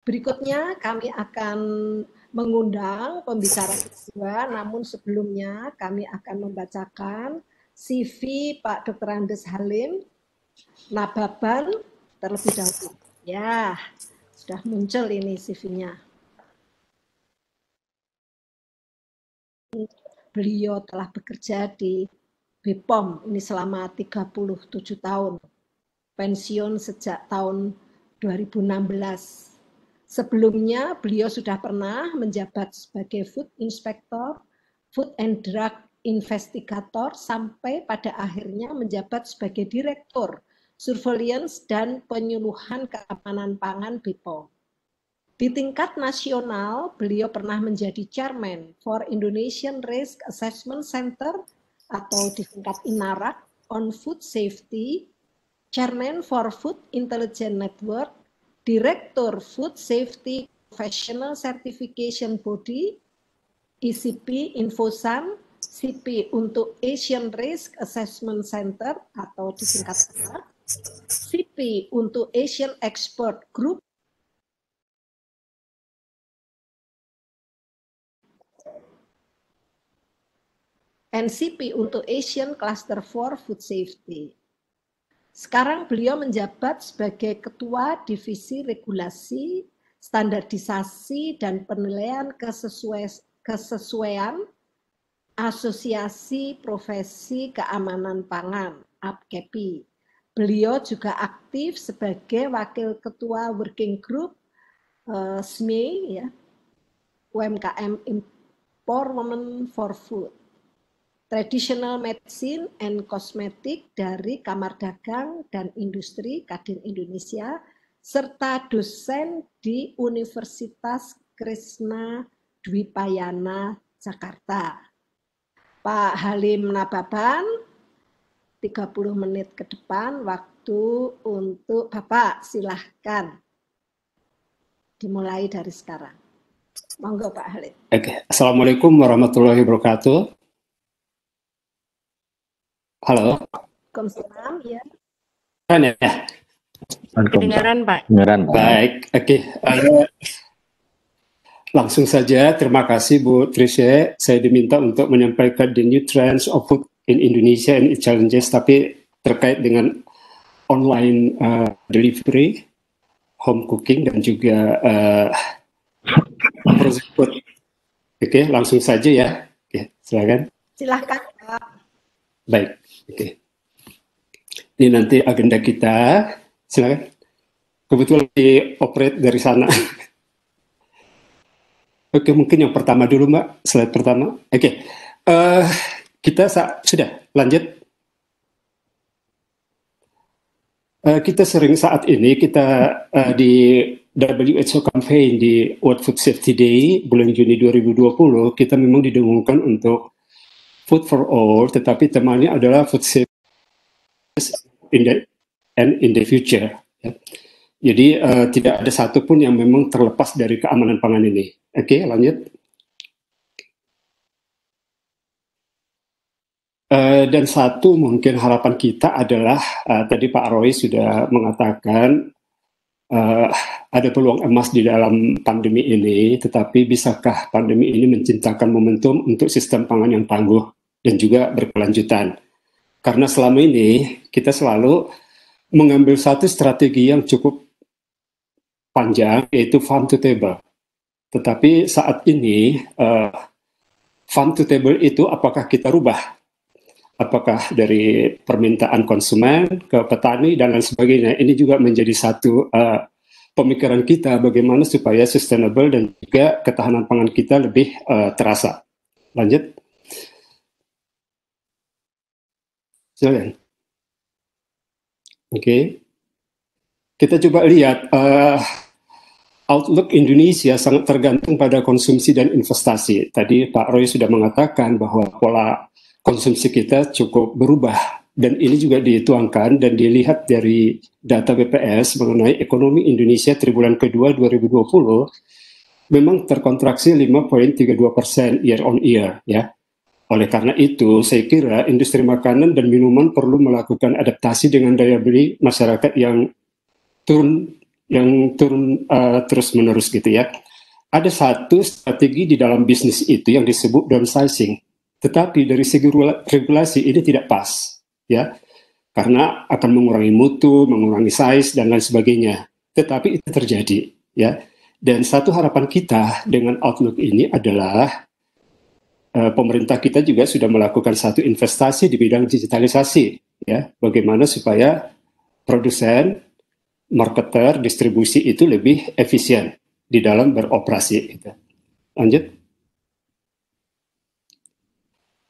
Berikutnya kami akan mengundang pembicara kedua, namun sebelumnya kami akan membacakan CV Pak Dr. Andes Halim Nababan terlebih dahulu. Ya, sudah muncul ini CV-nya. Beliau telah bekerja di BPOM ini selama 37 tahun. Pensiun sejak tahun 2016. Sebelumnya beliau sudah pernah menjabat sebagai Food Inspector, Food and Drug Investigator, sampai pada akhirnya menjabat sebagai Direktur Surveillance dan Penyuluhan Keamanan Pangan BPOM. Di tingkat nasional, beliau pernah menjadi Chairman for Indonesian Risk Assessment Center atau disingkat INARAC on Food Safety, Chairman for Food Intelligence Network, Direktur Food Safety Professional Certification Body, ICP Infosan, CP untuk Asian Risk Assessment Center atau disingkat CP untuk Asian Expert Group, NCP untuk Asian Cluster for Food Safety. Sekarang beliau menjabat sebagai Ketua Divisi Regulasi, Standarisasi, dan Penilaian Kesesuaian Asosiasi Profesi Keamanan Pangan, APKEPI. Beliau juga aktif sebagai Wakil Ketua Working Group SME, ya, UMKM Empowerment for Food, Traditional Medicine and Cosmetic dari Kamar Dagang dan Industri Kadin Indonesia, serta dosen di Universitas Krishna Dwipayana, Jakarta. Pak Halim Nababan, 30 menit ke depan waktu untuk Bapak, silahkan. Dimulai dari sekarang. Monggo Pak Halim. Oke. Assalamualaikum warahmatullahi wabarakatuh. Halo. Waalaikumsalam, ya. Kan ya? Kedengaran, Pak. Kedengaran. Baik, oke. Langsung saja, terima kasih Bu Trisha. Saya diminta untuk menyampaikan the new trends of food in Indonesia and its challenges, tapi terkait dengan online delivery, home cooking, dan juga frozen food. Oke, langsung saja ya. Oke, silakan. Silahkan, Pak. Baik, oke. Ini nanti agenda kita, silakan. Kebetulan di-operate dari sana. Oke, mungkin yang pertama dulu, Mbak. Slide pertama. Oke, kita sudah lanjut. Kita sering saat ini, di WHO campaign di World Food Safety Day bulan Juni 2020, kita memang didengungkan untuk Food for All, tetapi temanya adalah Food Safety in the Future. Ya. Jadi tidak ada satupun yang memang terlepas dari keamanan pangan ini. Oke, lanjut. Dan satu mungkin harapan kita adalah, tadi Pak Roy sudah mengatakan, ada peluang emas di dalam pandemi ini, tetapi bisakah pandemi ini menciptakan momentum untuk sistem pangan yang tangguh dan juga berkelanjutan? Karena selama ini kita selalu mengambil satu strategi yang cukup panjang, yaitu farm to table. Tetapi saat ini, farm to table itu apakah kita rubah? Apakah dari permintaan konsumen ke petani dan lain sebagainya? Ini juga menjadi satu pemikiran kita bagaimana supaya sustainable dan juga ketahanan pangan kita lebih terasa. Lanjut. Silakan. Oke. Kita coba lihat outlook Indonesia sangat tergantung pada konsumsi dan investasi. Tadi Pak Roy sudah mengatakan bahwa pola konsumsi kita cukup berubah, dan ini juga dituangkan dan dilihat dari data BPS mengenai ekonomi Indonesia triwulan kedua 2020 memang terkontraksi 5,32% year on year, ya. Oleh karena itu, saya kira industri makanan dan minuman perlu melakukan adaptasi dengan daya beli masyarakat yang turun yang turun terus-menerus gitu ya. Ada satu strategi di dalam bisnis itu yang disebut downsizing. Tetapi dari segi regulasi ini tidak pas, ya, karena akan mengurangi mutu, mengurangi size dan lain sebagainya. Tetapi itu terjadi, ya. Dan satu harapan kita dengan outlook ini adalah pemerintah kita juga sudah melakukan satu investasi di bidang digitalisasi, ya. Bagaimana supaya produsen, marketer, distribusi itu lebih efisien di dalam beroperasi. Gitu. Lanjut.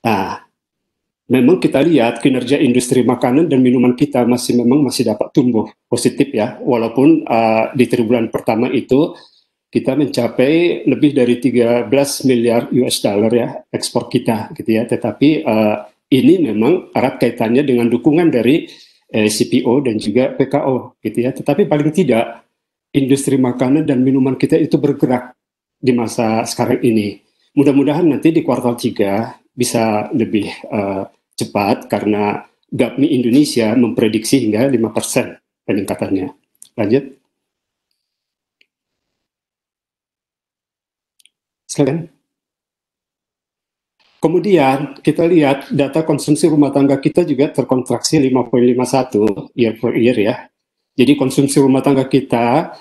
Nah, memang kita lihat kinerja industri makanan dan minuman kita masih dapat tumbuh positif ya, walaupun di triwulan pertama itu kita mencapai lebih dari 13 miliar US dollar ya ekspor kita gitu ya. Tetapi ini memang erat kaitannya dengan dukungan dari CPO dan juga PKO gitu ya. Tetapi paling tidak industri makanan dan minuman kita itu bergerak di masa sekarang ini. Mudah-mudahan nanti di kuartal 3 bisa lebih cepat karena GAPMI Indonesia memprediksi hingga 5% peningkatannya. Lanjut. Silakan. Kemudian kita lihat data konsumsi rumah tangga kita juga terkontraksi 5,51 year per year ya. Jadi konsumsi rumah tangga kita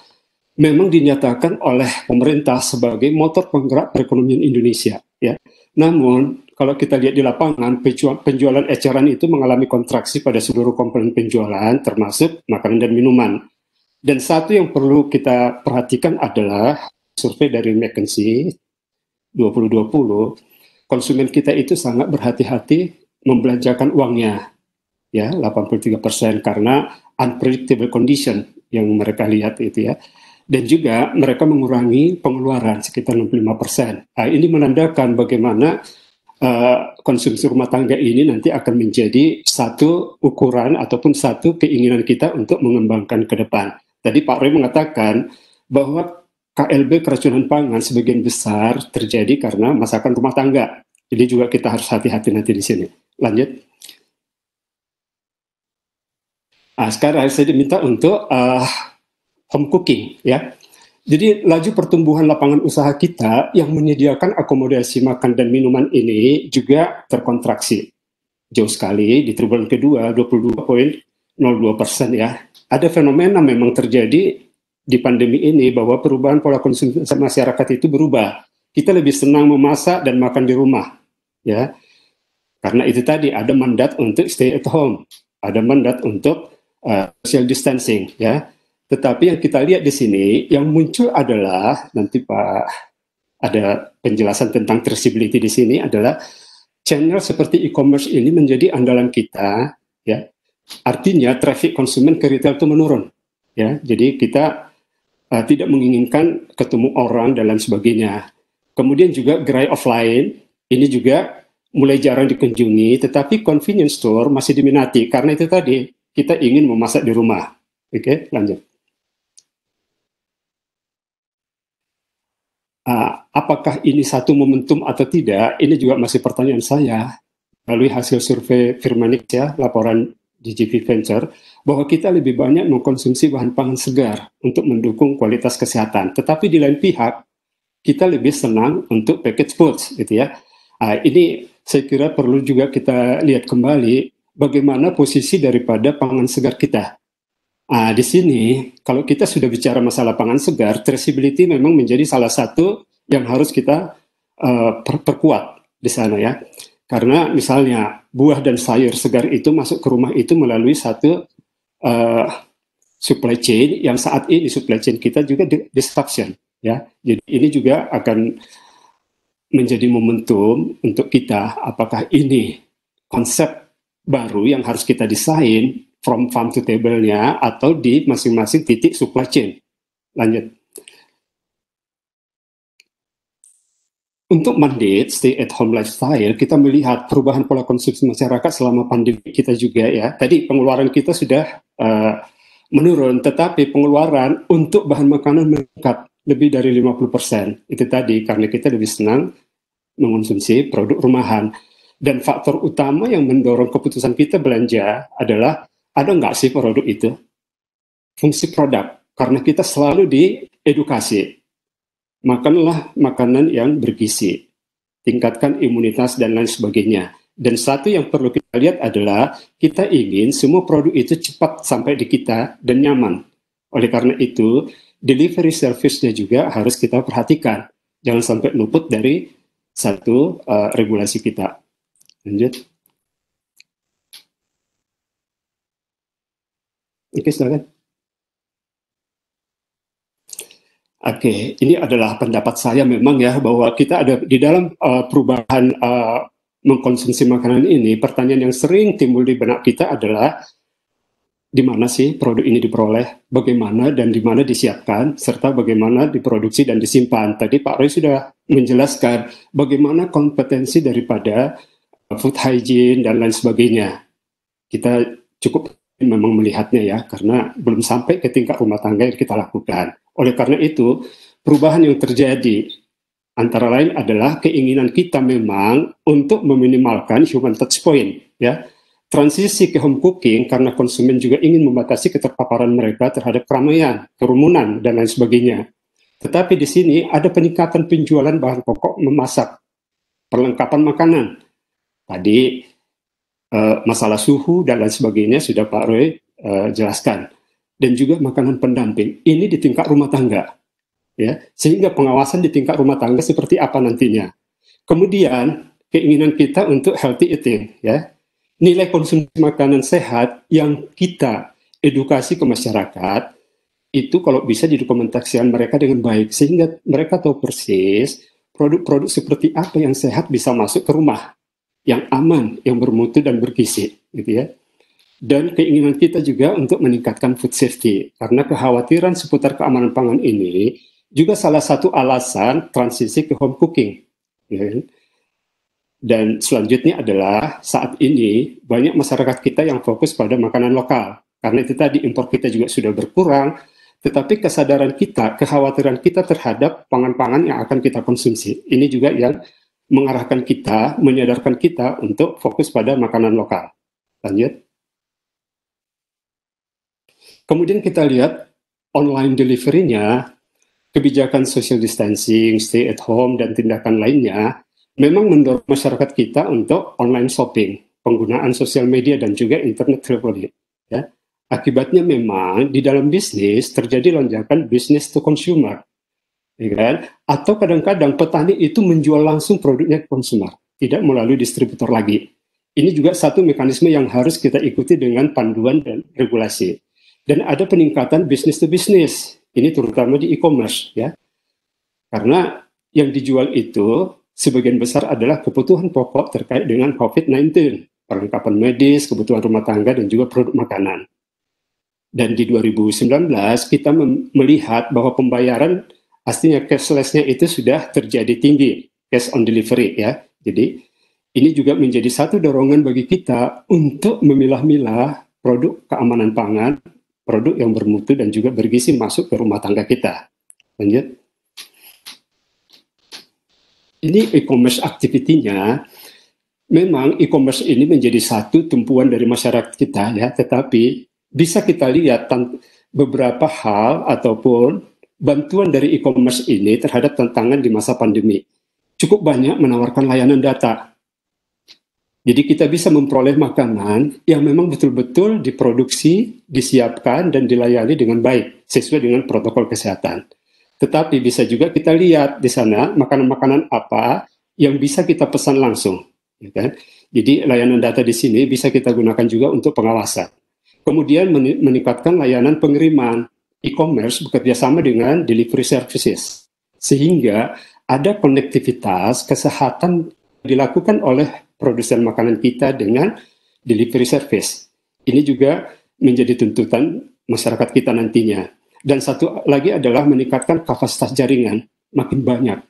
memang dinyatakan oleh pemerintah sebagai motor penggerak perekonomian Indonesia ya. Namun kalau kita lihat di lapangan, penjualan eceran itu mengalami kontraksi pada seluruh komponen penjualan, termasuk makanan dan minuman. Dan satu yang perlu kita perhatikan adalah survei dari McKinsey 2020, konsumen kita itu sangat berhati-hati membelanjakan uangnya, ya 83% karena unpredictable condition yang mereka lihat itu ya. Dan juga mereka mengurangi pengeluaran sekitar 65%. Nah, ini menandakan bagaimana konsumsi rumah tangga ini nanti akan menjadi satu ukuran ataupun satu keinginan kita untuk mengembangkan ke depan. Tadi Pak Roy mengatakan bahwa KLB keracunan pangan sebagian besar terjadi karena masakan rumah tangga. Jadi juga kita harus hati-hati nanti di sini. Lanjut. Nah, sekarang saya diminta untuk home cooking ya. Jadi laju pertumbuhan lapangan usaha kita yang menyediakan akomodasi makan dan minuman ini juga terkontraksi jauh sekali di triwulan kedua 22,02% ya. Ada fenomena memang terjadi di pandemi ini bahwa perubahan pola konsumsi masyarakat itu berubah. Kita lebih senang memasak dan makan di rumah ya. Karena itu tadi ada mandat untuk stay at home, ada mandat untuk social distancing ya. Tetapi yang kita lihat di sini, yang muncul adalah, nanti Pak ada penjelasan tentang traceability di sini, adalah channel seperti e-commerce ini menjadi andalan kita, ya. Artinya traffic konsumen ke retail itu menurun, ya. Jadi kita tidak menginginkan ketemu orang dan lain sebagainya. Kemudian juga gerai offline, ini juga mulai jarang dikunjungi, tetapi convenience store masih diminati, karena itu tadi, kita ingin memasak di rumah. Oke, lanjut. Apakah ini satu momentum atau tidak, ini juga masih pertanyaan saya melalui hasil survei Firmenich ya, laporan GGV Venture, bahwa kita lebih banyak mengkonsumsi bahan pangan segar untuk mendukung kualitas kesehatan. Tetapi di lain pihak, kita lebih senang untuk packaged foods gitu ya. Ini saya kira perlu juga kita lihat kembali bagaimana posisi daripada pangan segar kita. Di sini, kalau kita sudah bicara masalah pangan segar, traceability memang menjadi salah satu yang harus kita perkuat di sana ya. Karena misalnya buah dan sayur segar itu masuk ke rumah itu melalui satu supply chain yang saat ini supply chain kita juga disruption ya. Jadi ini juga akan menjadi momentum untuk kita, apakah ini konsep baru yang harus kita desain from farm to table-nya atau di masing-masing titik supply chain. Lanjut. Untuk mandate stay at home lifestyle, kita melihat perubahan pola konsumsi masyarakat selama pandemi kita juga ya. Tadi pengeluaran kita sudah menurun, tetapi pengeluaran untuk bahan makanan meningkat lebih dari 50%. Itu tadi karena kita lebih senang mengonsumsi produk rumahan. Dan faktor utama yang mendorong keputusan kita belanja adalah ada nggak sih produk itu? Fungsi produk. karena kita selalu diedukasi. Makanlah makanan yang bergizi, tingkatkan imunitas dan lain sebagainya. Dan satu yang perlu kita lihat adalah kita ingin semua produk itu cepat sampai di kita dan nyaman. Oleh karena itu, delivery service-nya juga harus kita perhatikan. Jangan sampai luput dari satu regulasi kita. Lanjut. Oke, silakan. Oke, ini adalah pendapat saya memang ya, bahwa kita ada di dalam perubahan mengkonsumsi makanan ini, pertanyaan yang sering timbul di benak kita adalah di mana sih produk ini diperoleh, bagaimana dan di mana disiapkan, serta bagaimana diproduksi dan disimpan. Tadi Pak Roy sudah menjelaskan bagaimana kompetensi daripada food hygiene dan lain sebagainya. Kita cukup memang melihatnya ya, karena belum sampai ke tingkat rumah tangga yang kita lakukan. Oleh karena itu, perubahan yang terjadi antara lain adalah keinginan kita memang untuk meminimalkan human touch point, ya. Transisi ke home cooking karena konsumen juga ingin membatasi keterpaparan mereka terhadap keramaian, kerumunan, dan lain sebagainya. Tetapi di sini ada peningkatan penjualan bahan pokok memasak, perlengkapan makanan. Tadi masalah suhu dan lain sebagainya sudah Pak Roy jelaskan. Dan juga makanan pendamping. Ini di tingkat rumah tangga. Ya, sehingga pengawasan di tingkat rumah tangga seperti apa nantinya. Kemudian keinginan kita untuk healthy eating, ya. Nilai konsumsi makanan sehat yang kita edukasi ke masyarakat itu kalau bisa didokumentasikan mereka dengan baik sehingga mereka tahu persis produk-produk seperti apa yang sehat bisa masuk ke rumah, yang aman, yang bermutu dan bergizi, gitu ya. Dan keinginan kita juga untuk meningkatkan food safety, karena kekhawatiran seputar keamanan pangan ini juga salah satu alasan transisi ke home cooking. Ya. Dan selanjutnya adalah saat ini banyak masyarakat kita yang fokus pada makanan lokal, karena itu tadi impor kita juga sudah berkurang, tetapi kesadaran kita, kekhawatiran kita terhadap pangan-pangan yang akan kita konsumsi, ini juga yang mengarahkan kita, menyadarkan kita untuk fokus pada makanan lokal. Lanjut. Kemudian kita lihat online delivery-nya, kebijakan social distancing, stay at home, dan tindakan lainnya memang mendorong masyarakat kita untuk online shopping, penggunaan sosial media, dan juga internet traveling. Ya. Akibatnya memang di dalam bisnis terjadi lonjakan business to consumer. Ya kan? Atau kadang-kadang petani itu menjual langsung produknya ke konsumer, tidak melalui distributor lagi. Ini juga satu mekanisme yang harus kita ikuti dengan panduan dan regulasi. Dan ada peningkatan business to business, ini terutama di e-commerce, ya. Karena yang dijual itu sebagian besar adalah kebutuhan pokok terkait dengan COVID-19, perlengkapan medis, kebutuhan rumah tangga, dan juga produk makanan. Dan di 2019 kita melihat bahwa pembayaran pastinya cashless-nya itu sudah terjadi tinggi, cash on delivery, ya. Jadi ini juga menjadi satu dorongan bagi kita untuk memilah-milah produk keamanan pangan, produk yang bermutu dan juga bergizi masuk ke rumah tangga kita. Lanjut. Ini e-commerce activity-nya, memang e-commerce ini menjadi satu tumpuan dari masyarakat kita, ya. Tetapi bisa kita lihat beberapa hal ataupun bantuan dari e-commerce ini terhadap tantangan di masa pandemi. Cukup banyak menawarkan layanan data. Jadi kita bisa memperoleh makanan yang memang betul-betul diproduksi, disiapkan, dan dilayani dengan baik, sesuai dengan protokol kesehatan. Tetapi bisa juga kita lihat di sana makanan-makanan apa yang bisa kita pesan langsung. Ya kan? Jadi layanan data di sini bisa kita gunakan juga untuk pengawasan. Kemudian meningkatkan layanan pengiriman. E-commerce bekerja sama dengan delivery services. Sehingga ada konektivitas kesehatan dilakukan oleh produsen makanan kita dengan delivery service. Ini juga menjadi tuntutan masyarakat kita nantinya. Dan satu lagi adalah meningkatkan kapasitas jaringan. Makin banyak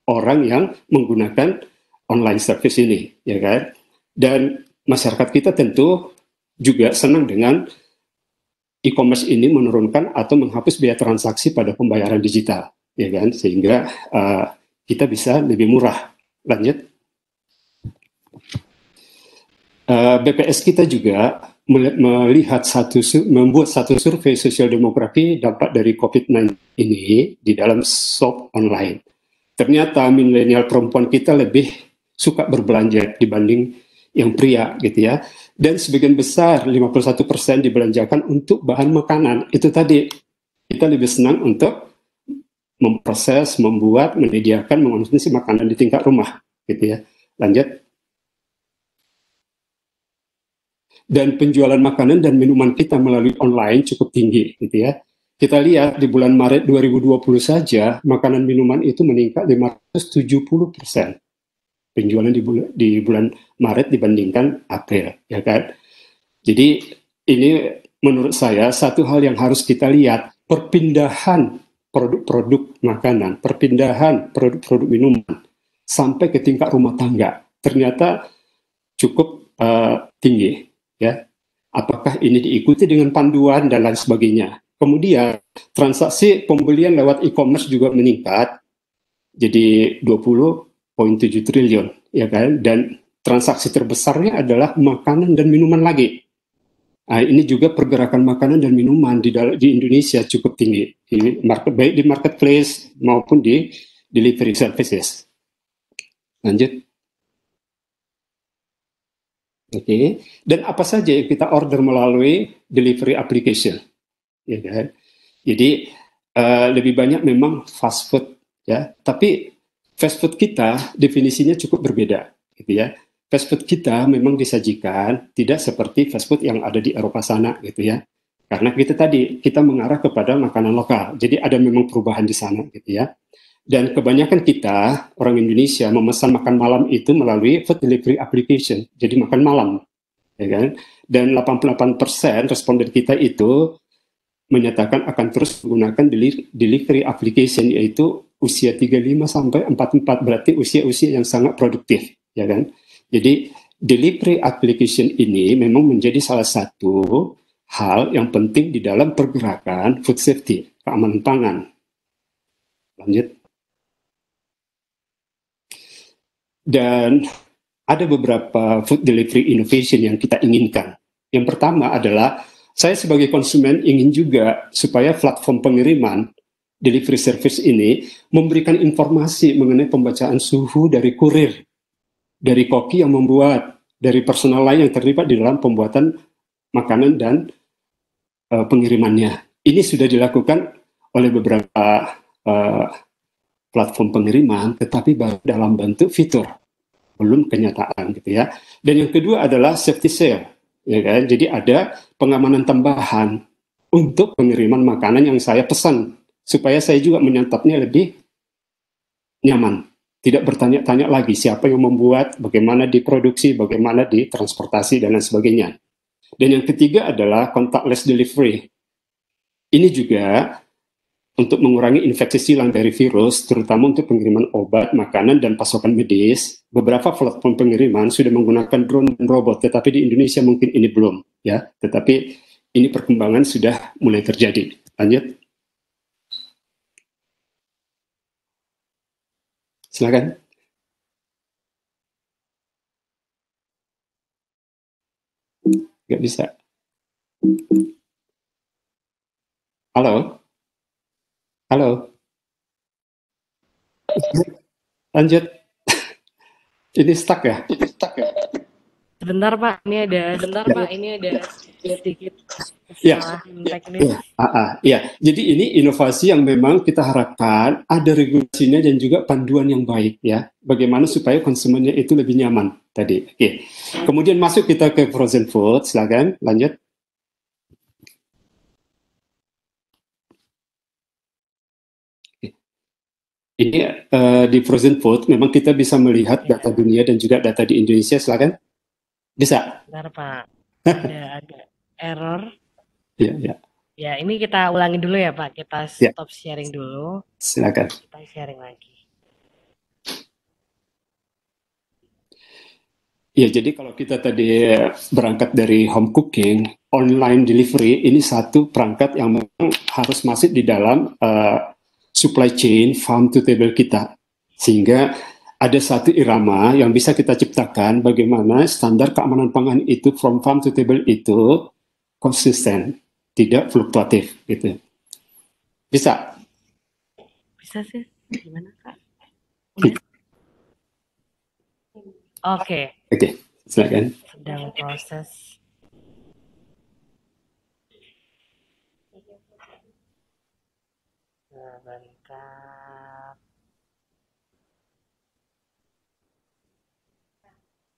orang yang menggunakan online service ini, ya kan? Dan masyarakat kita tentu juga senang dengan e-commerce ini menurunkan atau menghapus biaya transaksi pada pembayaran digital, ya kan? Sehingga kita bisa lebih murah. Lanjut. BPS kita juga membuat satu survei sosial demografi dampak dari COVID-19 ini di dalam shop online. Ternyata milenial perempuan kita lebih suka berbelanja dibanding yang pria gitu ya. Dan sebagian besar 51% dibelanjakan untuk bahan makanan. Itu tadi, kita lebih senang untuk memproses, membuat, menyediakan, mengonsumsi makanan di tingkat rumah gitu ya. Lanjut. Dan penjualan makanan dan minuman kita melalui online cukup tinggi gitu ya. Kita lihat di bulan Maret 2020 saja makanan minuman itu meningkat 570% penjualan di bulan Maret dibandingkan April, ya kan. Jadi ini menurut saya satu hal yang harus kita lihat, perpindahan produk-produk makanan, perpindahan produk-produk minuman sampai ke tingkat rumah tangga ternyata cukup tinggi. Ya, apakah ini diikuti dengan panduan dan lain sebagainya. Kemudian transaksi pembelian lewat e-commerce juga meningkat, jadi 20,7 triliun, ya kan? Dan transaksi terbesarnya adalah makanan dan minuman lagi. Nah, ini juga pergerakan makanan dan minuman di Indonesia cukup tinggi, baik di marketplace maupun di delivery services. Lanjut. Oke, dan apa saja yang kita order melalui delivery application, ya kan? Jadi lebih banyak memang fast food, ya. Tapi fast food kita definisinya cukup berbeda, gitu ya. Fast food kita memang disajikan tidak seperti fast food yang ada di Eropa sana, gitu ya. Karena kita mengarah kepada makanan lokal, jadi ada memang perubahan di sana, gitu ya. Dan kebanyakan kita, orang Indonesia, memesan makan malam itu melalui food delivery application, jadi makan malam, ya kan? Dan 88% responden kita itu menyatakan akan terus menggunakan delivery application, yaitu usia 35 sampai 44, berarti usia-usia yang sangat produktif, ya kan? Jadi delivery application ini memang menjadi salah satu hal yang penting di dalam pergerakan food safety, keamanan pangan. Lanjut. Dan ada beberapa food delivery innovation yang kita inginkan. Yang pertama adalah, saya sebagai konsumen ingin juga supaya platform pengiriman delivery service ini memberikan informasi mengenai pembacaan suhu dari kurir, dari koki yang membuat, dari personal lain yang terlibat di dalam pembuatan makanan dan pengirimannya. Ini sudah dilakukan oleh beberapa platform pengiriman, tetapi baru dalam bentuk fitur, belum kenyataan gitu ya. Dan yang kedua adalah safety share, ya kan? Jadi ada pengamanan tambahan untuk pengiriman makanan yang saya pesan, supaya saya juga menyantapnya lebih nyaman, tidak bertanya-tanya lagi siapa yang membuat, bagaimana diproduksi, bagaimana ditransportasi dan lain sebagainya. Dan yang ketiga adalah contactless delivery. Ini juga untuk mengurangi infeksi silang dari virus, terutama untuk pengiriman obat, makanan, dan pasokan medis. Beberapa platform pengiriman sudah menggunakan drone dan robot, tetapi di Indonesia mungkin ini belum, ya. Tetapi ini perkembangan sudah mulai terjadi. Lanjut. Silakan. Nggak bisa. Halo? Halo? Lanjut. Ini stuck ya? Sebentar Pak, ini ada sedikit kesalahan teknis. Ya, jadi ini inovasi yang memang kita harapkan ada regulasinya dan juga panduan yang baik ya. Bagaimana supaya konsumennya itu lebih nyaman tadi. Oke. Kemudian masuk kita ke frozen food, silakan lanjut. Ini di frozen food memang kita bisa melihat data dunia dan juga data di Indonesia, silakan. Bisa? Bentar Pak, ada error. Iya. Ya, ini kita ulangi dulu ya Pak, kita stop sharing dulu. Silakan. Kita sharing lagi. Ya, jadi kalau kita tadi berangkat dari home cooking, online delivery ini satu perangkat yang memang harus masuk di dalam supply chain farm to table kita, sehingga ada satu irama yang bisa kita ciptakan bagaimana standar keamanan pangan itu from farm to table itu konsisten, tidak fluktuatif gitu. Bisa? Bisa sih. Gimana, Kak? Udah? Oke. Oke, silakan. Sedang proses. Sebentar.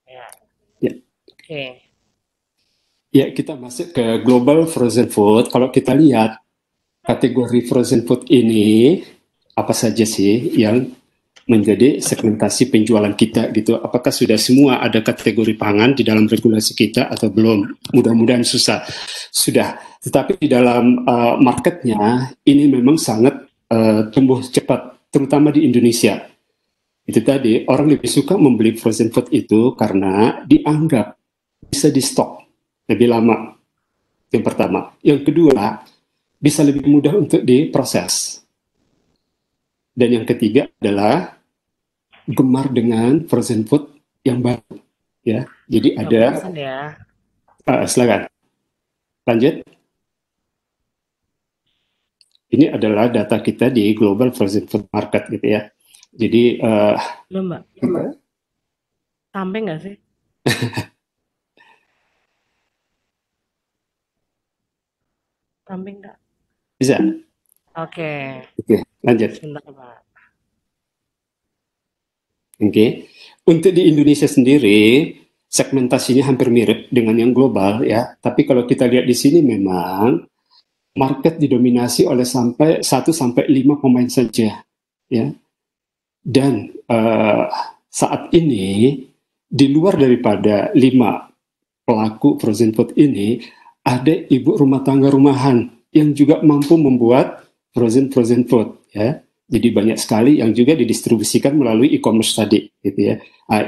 Ya. Ya. Oke. Ya, kita masuk ke global frozen food. Kalau kita lihat kategori frozen food ini apa saja sih yang menjadi segmentasi penjualan kita gitu. Apakah sudah semua ada kategori pangan di dalam regulasi kita atau belum? Mudah-mudahan sudah. Tetapi di dalam marketnya ini memang sangat tumbuh cepat, terutama di Indonesia. Itu tadi, orang lebih suka membeli frozen food itu karena dianggap bisa di stok lebih lama. Yang pertama. Yang kedua, bisa lebih mudah untuk diproses. Dan yang ketiga adalah gemar dengan frozen food yang baru. Ya, jadi ada. Ya. Silakan. Lanjut. Ini adalah data kita di global frozen food market gitu ya. Jadi belum, Mbak. Sampai nggak sih? Sampai nggak? Bisa. Oke, lanjut. Sebentar, Pak. Oke. Untuk di Indonesia sendiri segmentasinya hampir mirip dengan yang global ya. Tapi kalau kita lihat di sini memang market didominasi oleh 1 sampai 5 pemain saja ya. Dan saat ini di luar daripada 5 pelaku frozen food ini ada ibu rumah tangga rumahan yang juga mampu membuat frozen food ya. Jadi banyak sekali yang juga didistribusikan melalui e-commerce tadi gitu ya.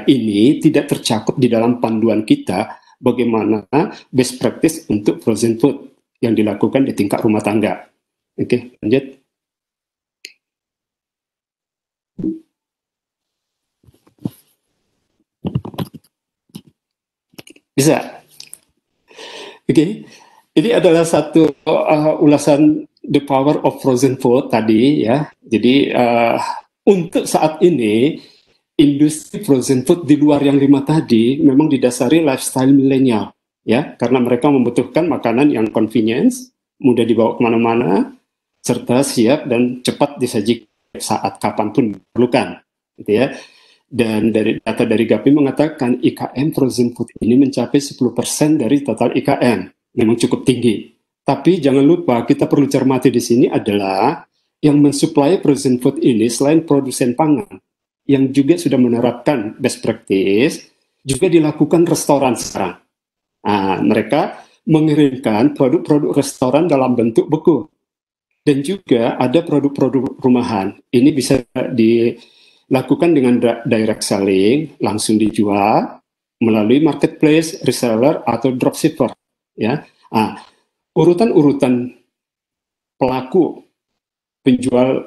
Ini tidak tercakup di dalam panduan kita bagaimana best practice untuk frozen food yang dilakukan di tingkat rumah tangga. Oke, lanjut. Bisa. Oke. Ini adalah satu ulasan the power of frozen food tadi ya. Jadi untuk saat ini industri frozen food di luar yang 5 tadi memang didasari lifestyle milenial ya, karena mereka membutuhkan makanan yang convenience, mudah dibawa kemana-mana, serta siap dan cepat disajikan saat kapanpun diperlukan, gitu ya. Dan dari data dari Gapi mengatakan IKM frozen food ini mencapai 10% dari total IKM, memang cukup tinggi. Tapi jangan lupa kita perlu cermati di sini adalah yang mensuplai frozen food ini selain produsen pangan yang juga sudah menerapkan best practice, juga dilakukan restoran sekarang. Mereka mengirimkan produk-produk restoran dalam bentuk beku. Dan juga ada produk-produk rumahan. Ini bisa dilakukan dengan direct selling, langsung dijual melalui marketplace, reseller, atau dropshipper. Ya. Urutan-urutan pelaku penjual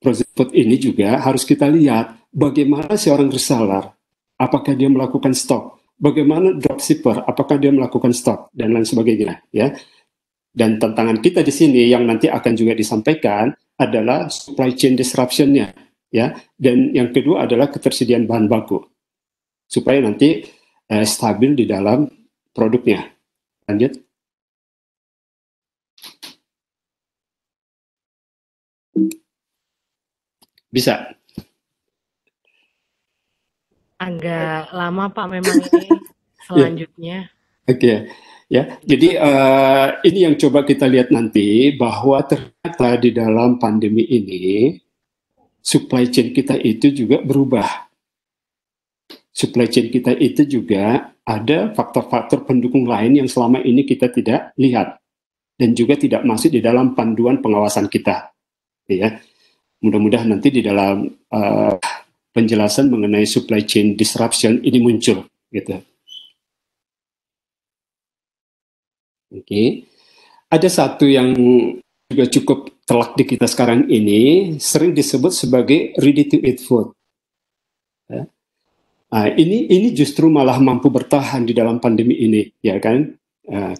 frozen food ini juga harus kita lihat bagaimana seorang reseller, apakah dia melakukan stok, bagaimana dropshipper, apakah dia melakukan stok, dan lain sebagainya. Ya. Dan tantangan kita di sini yang nanti akan juga disampaikan adalah supply chain disruption-nya. Ya. Dan yang kedua adalah ketersediaan bahan baku, supaya nanti stabil di dalam produknya. Lanjut. Bisa. Agak lama Pak memang ini selanjutnya. Oke. Ya, jadi ini yang coba kita lihat nanti bahwa ternyata di dalam pandemi ini supply chain kita itu juga berubah. Supply chain kita itu juga ada faktor-faktor pendukung lain yang selama ini kita tidak lihat dan juga tidak masuk di dalam panduan pengawasan kita. Ya. Mudah-mudahan nanti di dalam penjelasan mengenai supply chain disruption ini muncul, gitu. Oke. Ada satu yang juga cukup telak di kita sekarang ini, sering disebut sebagai ready to eat food. Ini justru malah mampu bertahan di dalam pandemi ini, ya kan?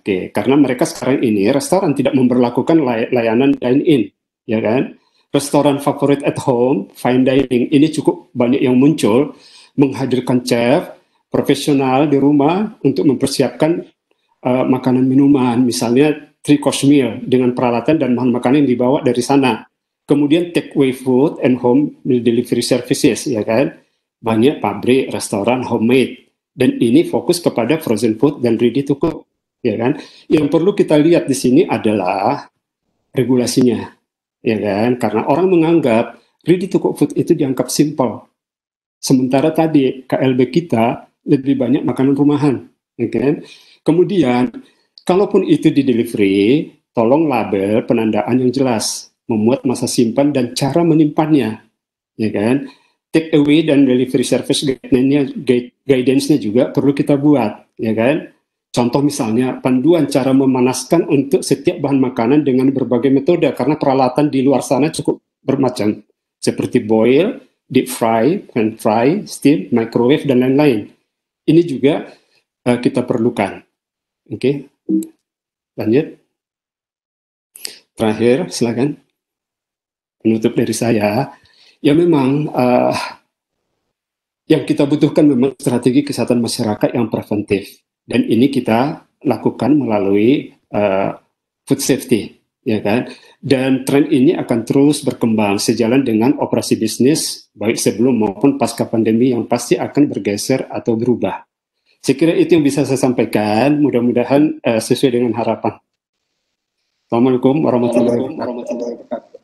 Karena mereka sekarang ini restoran tidak memberlakukan layanan dine-in, ya kan? Restoran favorit at home, fine dining, ini cukup banyak yang muncul, menghadirkan chef profesional di rumah untuk mempersiapkan makanan minuman, misalnya 3-course meal dengan peralatan dan bahan makanan yang dibawa dari sana. Kemudian take away food and home delivery services, ya kan? Banyak pabrik, restoran, homemade, dan ini fokus kepada frozen food dan ready to cook, ya kan? Yang perlu kita lihat di sini adalah regulasinya, ya kan? Karena orang menganggap ready to cook food itu dianggap simple, sementara tadi KLB kita lebih banyak makanan rumahan, ya kan? Kemudian, kalaupun itu di delivery, tolong label penandaan yang jelas, memuat masa simpan dan cara menyimpannya, ya kan? Take away dan delivery service guidance-nya juga perlu kita buat, ya kan? Contoh misalnya panduan cara memanaskan untuk setiap bahan makanan dengan berbagai metode, karena peralatan di luar sana cukup bermacam, seperti boil, deep fry, pan fry, steam, microwave, dan lain-lain. Ini juga kita perlukan. Oke, lanjut. Terakhir, silakan. Penutup dari saya. Ya memang yang kita butuhkan memang strategi kesehatan masyarakat yang preventif, dan ini kita lakukan melalui food safety, ya kan? Dan tren ini akan terus berkembang sejalan dengan operasi bisnis baik sebelum maupun pasca pandemi yang pasti akan bergeser atau berubah. Saya kira itu yang bisa saya sampaikan. Mudah-mudahan sesuai dengan harapan. Assalamualaikum warahmatullahi wabarakatuh.